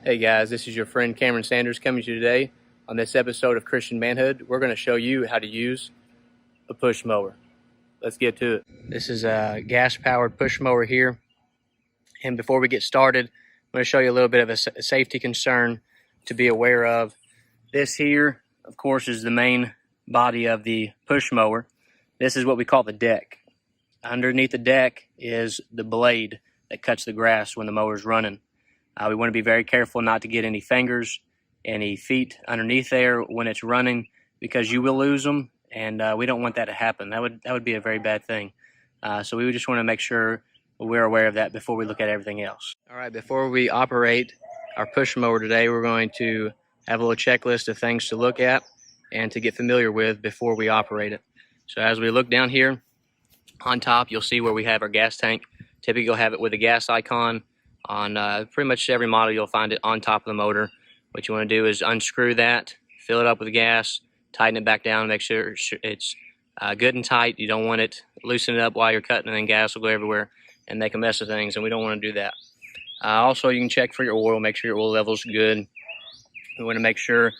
Hey guys, this is your friend Cameron Sanders coming to you today. On this episode of Christian Manhood, we're going to show you how to use a push mower. Let's get to it. This is a gas-powered push mower here. And before we get started, I'm going to show you a little bit of a safety concern to be aware of. This here, of course, is the main body of the push mower. This is what we call the deck. Underneath the deck is the blade that cuts the grass when the mower's running. We want to be very careful not to get any fingers, any feet underneath there when it's running, because you will lose them, and we don't want that to happen. That would be a very bad thing. So we would just want to make sure we're aware of that before we look at everything else. All right, before we operate our push mower today, we're going to have a little checklist of things to look at and to get familiar with before we operate it. So as we look down here on top, you'll see where we have our gas tank. Typically you'll have it with a gas icon. On pretty much every model, you'll find it on top of the motor. What you want to do is unscrew that, fill it up with gas, tighten it back down, make sure it's good and tight. You don't want it loosen it up while you're cutting, and then gas will go everywhere and make a mess of things, and we don't want to do that. Also, you can check for your oil, make sure your oil level's good. We want to make sure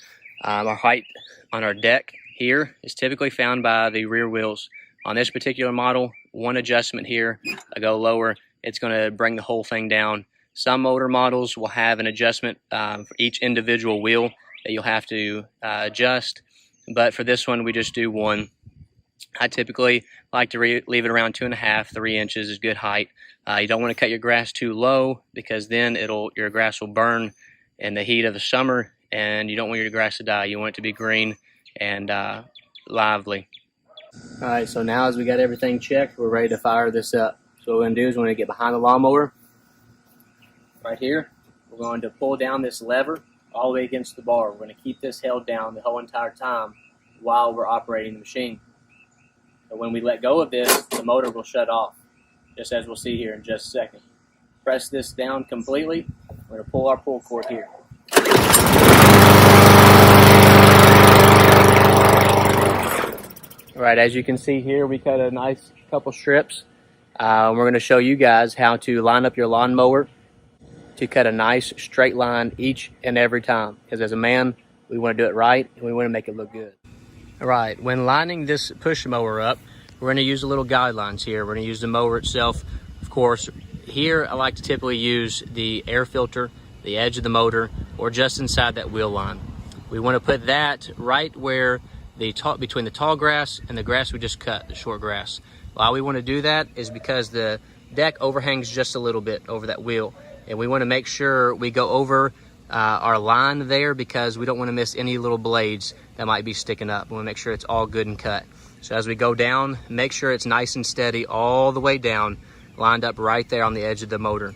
our height on our deck here is typically found by the rear wheels. On this particular model, one adjustment here, I go lower, it's going to bring the whole thing down. Some motor models will have an adjustment for each individual wheel that you'll have to adjust, but for this one we just do one. I typically like to leave it around 2.5 to 3 inches is good height. You don't want to cut your grass too low, because then your grass will burn in the heat of the summer, and you don't want your grass to die. You want it to be green and lively. All right, so now as we got everything checked, we're ready to fire this up. So what we're going to do is we're going to get behind the lawnmower. Right here, we're going to pull down this lever all the way against the bar. We're going to keep this held down the whole entire time while we're operating the machine. So when we let go of this, the motor will shut off, just as we'll see here in just a second. Press this down completely. We're going to pull our pull cord here. All right, as you can see here, we cut a nice couple strips. We're going to show you guys how to line up your lawnmower to cut a nice straight line each and every time, because as a man, we want to do it right and we want to make it look good. All right, when lining this push mower up, we're going to use a little guidelines here. We're going to use the mower itself. Of course, here I like to typically use the air filter, the edge of the motor, or just inside that wheel line. We want to put that right where between the tall grass and the grass we just cut, the short grass. Why we want to do that is because the deck overhangs just a little bit over that wheel, and we want to make sure we go over our line there, because we don't want to miss any little blades that might be sticking up. We want to make sure it's all good and cut. So as we go down, make sure it's nice and steady all the way down, lined up right there on the edge of the motor.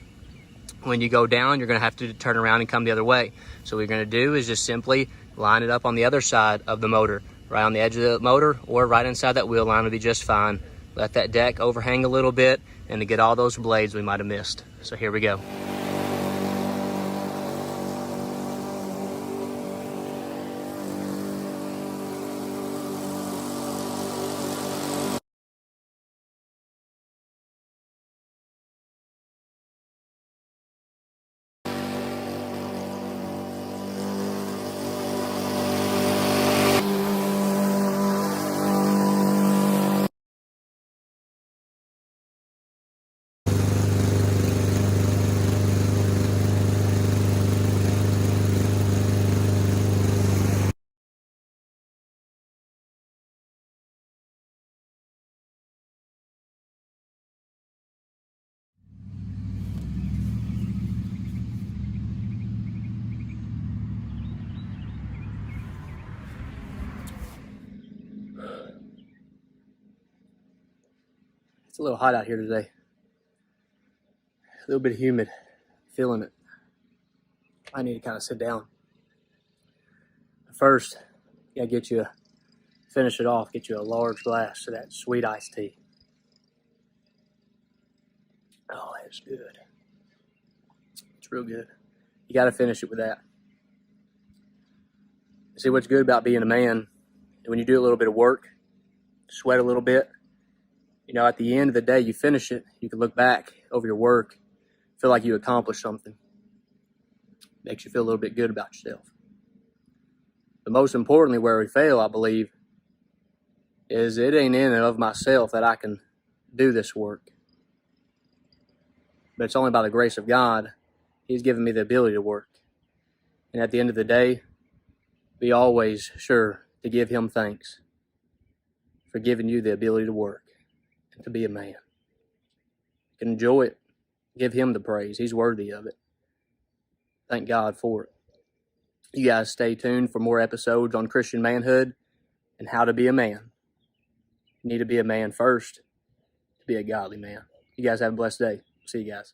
When you go down, you're going to have to turn around and come the other way. So what you're going to do is just simply line it up on the other side of the motor, right on the edge of the motor, or right inside that wheel line will be just fine. Let that deck overhang a little bit and to get all those blades we might have missed. So here we go. It's a little hot out here today. A little bit humid. Feeling it. I need to kind of sit down. First, yeah, finish it off. Get you a large glass of that sweet iced tea. Oh, it's good. It's real good. You got to finish it with that. See, what's good about being a man, when you do a little bit of work, sweat a little bit, you know, at the end of the day, you finish it, you can look back over your work, feel like you accomplished something. Makes you feel a little bit good about yourself. But most importantly, where we fail, I believe, is it ain't in and of myself that I can do this work. But it's only by the grace of God. He's given me the ability to work. And at the end of the day, be always sure to give Him thanks for giving you the ability to work and to be a man. You can enjoy it. Give Him the praise. He's worthy of it. Thank God for it. You guys stay tuned for more episodes on Christian manhood and how to be a man. You need to be a man first to be a godly man. You guys have a blessed day. See you guys.